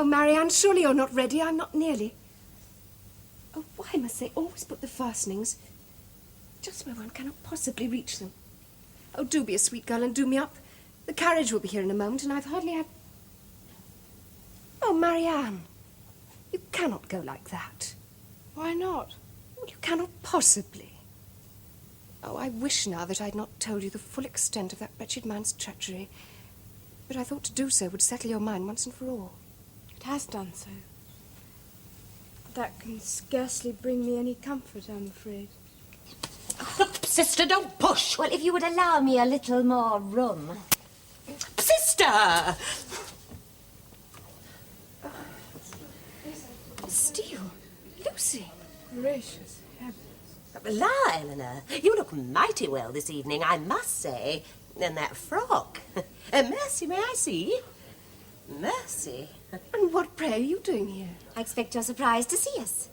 Oh, Marianne, surely you're not ready. I'm not nearly. Oh, why must they always put the fastenings just where one cannot possibly reach them? Oh, do be a sweet girl and do me up. The carriage will be here in a moment, and I've hardly had... Oh, Marianne, you cannot go like that. Why not? Well, you cannot possibly. Oh, I wish now that I'd not told you the full extent of that wretched man's treachery. But I thought to do so would settle your mind once and for all. It has done so. That can scarcely bring me any comfort, I'm afraid. Oh, sister, don't push. Well, if you would allow me a little more room. Sister! Steele, Lucy. Gracious heavens. La, Elinor, you look mighty well this evening, I must say. And that frock. Mercy, may I see? Mercy. And what, pray, are you doing here? I expect you're surprised to see us.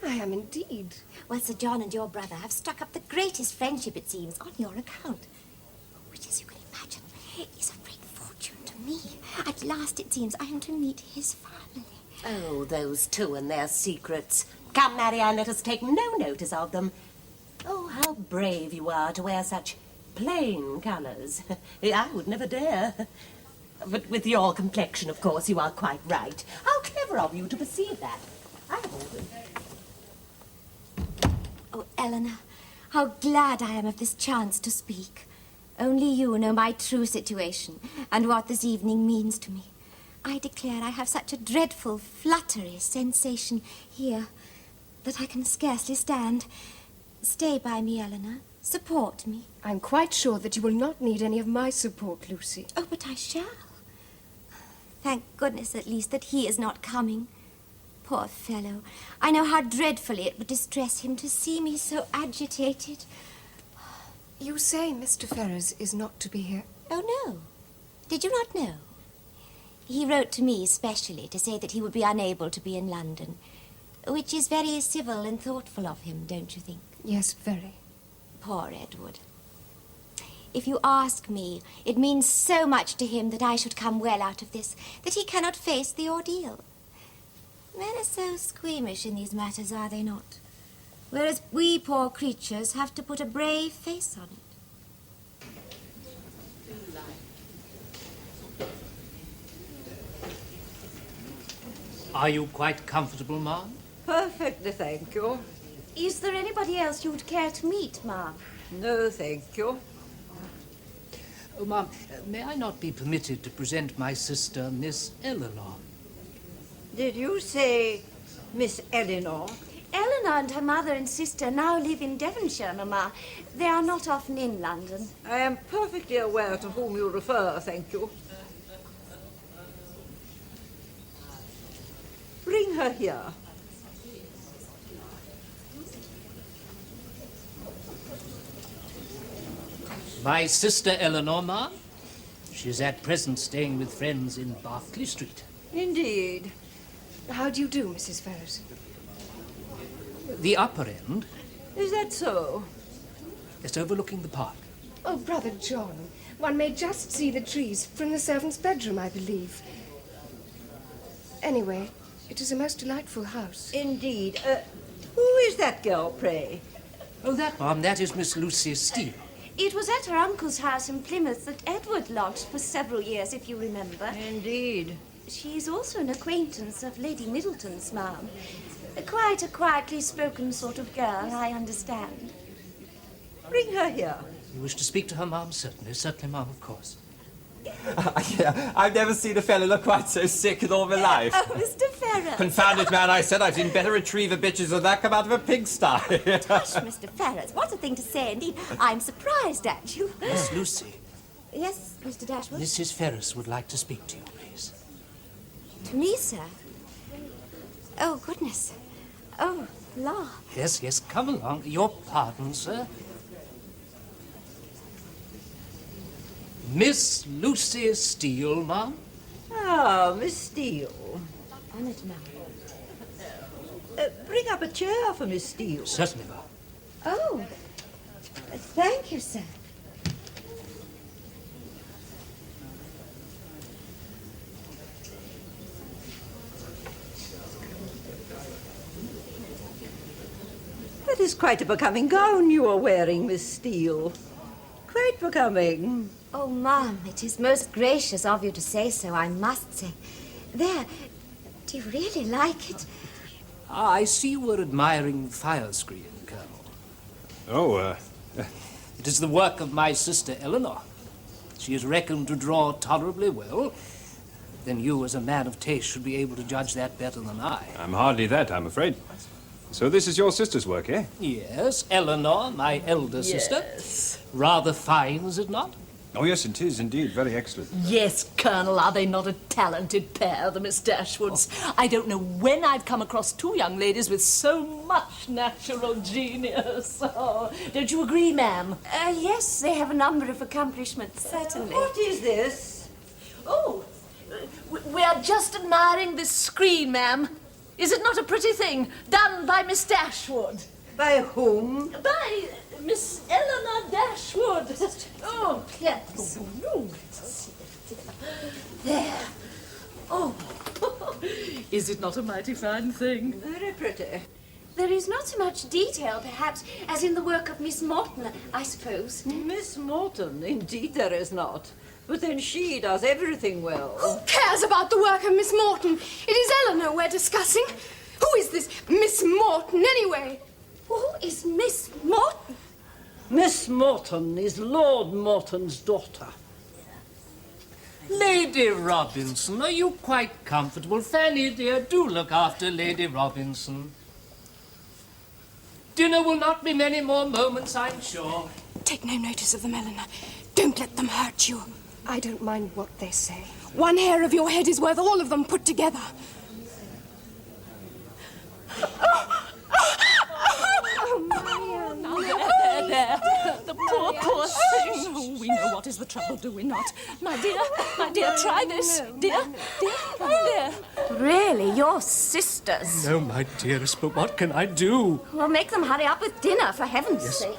I am indeed. Well, Sir John and your brother have struck up the greatest friendship, it seems, on your account. Which, as you can imagine, is of great fortune to me. At last, it seems, I am to meet his family. Oh, those two and their secrets. Come, Marianne, let us take no notice of them. Oh, how brave you are to wear such plain colours. I would never dare. But with your complexion, of course, you are quite right. How clever of you to perceive that. I have always... Oh, Elinor, how glad I am of this chance to speak. Only you know my true situation and what this evening means to me. I declare I have such a dreadful, fluttery sensation here that I can scarcely stand. Stay by me, Elinor. Support me. I'm quite sure that you will not need any of my support, Lucy. Oh, but I shall. Thank goodness, at least, that he is not coming. Poor fellow. I know how dreadfully it would distress him to see me so agitated. You say Mr. Ferrars is not to be here? Oh, no. Did you not know? He wrote to me specially to say that he would be unable to be in London, which is very civil and thoughtful of him, don't you think? Yes, very. Poor Edward. If you ask me, it means so much to him that I should come well out of this, that he cannot face the ordeal. Men are so squeamish in these matters, are they not? Whereas we poor creatures have to put a brave face on it. Are you quite comfortable, ma'am? Perfectly, thank you. Is there anybody else you would care to meet, ma'am? No, thank you. Oh, ma'am, may I not be permitted to present my sister, Miss Elinor? Did you say Miss Elinor? Elinor and her mother and sister now live in Devonshire, Mamma. They are not often in London. I am perfectly aware to whom you refer, thank you. Bring her here. My sister Elinor, ma'am? She's at present staying with friends in Berkeley Street. Indeed. How do you do, Mrs. Ferrars? The upper end Is that so? is overlooking the park. Oh, Brother John, one may just see the trees from the servant's bedroom, I believe. Anyway, it is a most delightful house. Indeed. Who is that girl, pray? Oh, that, ma'am, that is Miss Lucy Steele. It was at her uncle's house in Plymouth that Edward lodged for several years, if you remember. Indeed. She's also an acquaintance of Lady Middleton's, ma'am. Quite a quietly spoken sort of girl, I understand. Bring her here. You wish to speak to her, ma'am? Certainly, ma'am, of course. Yeah, I've never seen a fellow look quite so sick in all my life. Oh, Mr. Ferrars. Confounded man, I said I've seen better retriever bitches than that come out of a pigsty. Hush, Mr. Ferrars. What a thing to say, indeed. I'm surprised at you. Miss Lucy, Yes, Mr. Dashwood? Mrs. Ferrars would like to speak to you, please. To me, sir? Oh, goodness. Oh, law. Yes, yes, come along. Your pardon, sir. Miss Lucy Steele, ma'am? Ah, Miss Steele. Honoured, ma'am. Bring up a chair for Miss Steele. Certainly, ma'am. Oh, thank you, sir. That is quite a becoming gown you are wearing, Miss Steele. Quite becoming. Oh, Mum, it is most gracious of you to say so, I must say. There, do you really like it? I see you were admiring the fire screen, Colonel. Oh, It is the work of my sister Elinor. She is reckoned to draw tolerably well. Then you, as a man of taste, should be able to judge that better than I. I'm hardly that, I'm afraid. So this is your sister's work, eh? Yes, Elinor, my elder sister. Rather fine, is it not? Oh, yes, it is indeed. Very excellent. Yes, Colonel, are they not a talented pair, the Miss Dashwoods? I don't know when I've come across two young ladies with so much natural genius. Oh, don't you agree, ma'am? Yes, they have a number of accomplishments, certainly. What is this? Oh, we are just admiring this screen, ma'am. Is it not a pretty thing, done by Miss Dashwood? By whom? By Miss Elinor Dashwood. Oh, yes. There. Oh, is it not a mighty fine thing? Very pretty. There is not so much detail, perhaps, as in the work of Miss Morton, I suppose. Miss Morton, indeed there is not. But then she does everything well. Who cares about the work of Miss Morton? It is Elinor we're discussing. Who is this Miss Morton, anyway? Who is Miss Morton? Miss Morton is Lord Morton's daughter. Lady Robinson, are you quite comfortable? Fanny, dear, do look after Lady Robinson. Dinner will not be many more moments, I'm sure. Take no notice of them, Elinor. Don't let them hurt you. I don't mind what they say. One hair of your head is worth all of them put together. There. The poor thing. Oh, we know what is the trouble, do we not? My dear, try this. Dear. Really, your sisters? No, my dearest, but what can I do? Well, make them hurry up with dinner, for heaven's sake.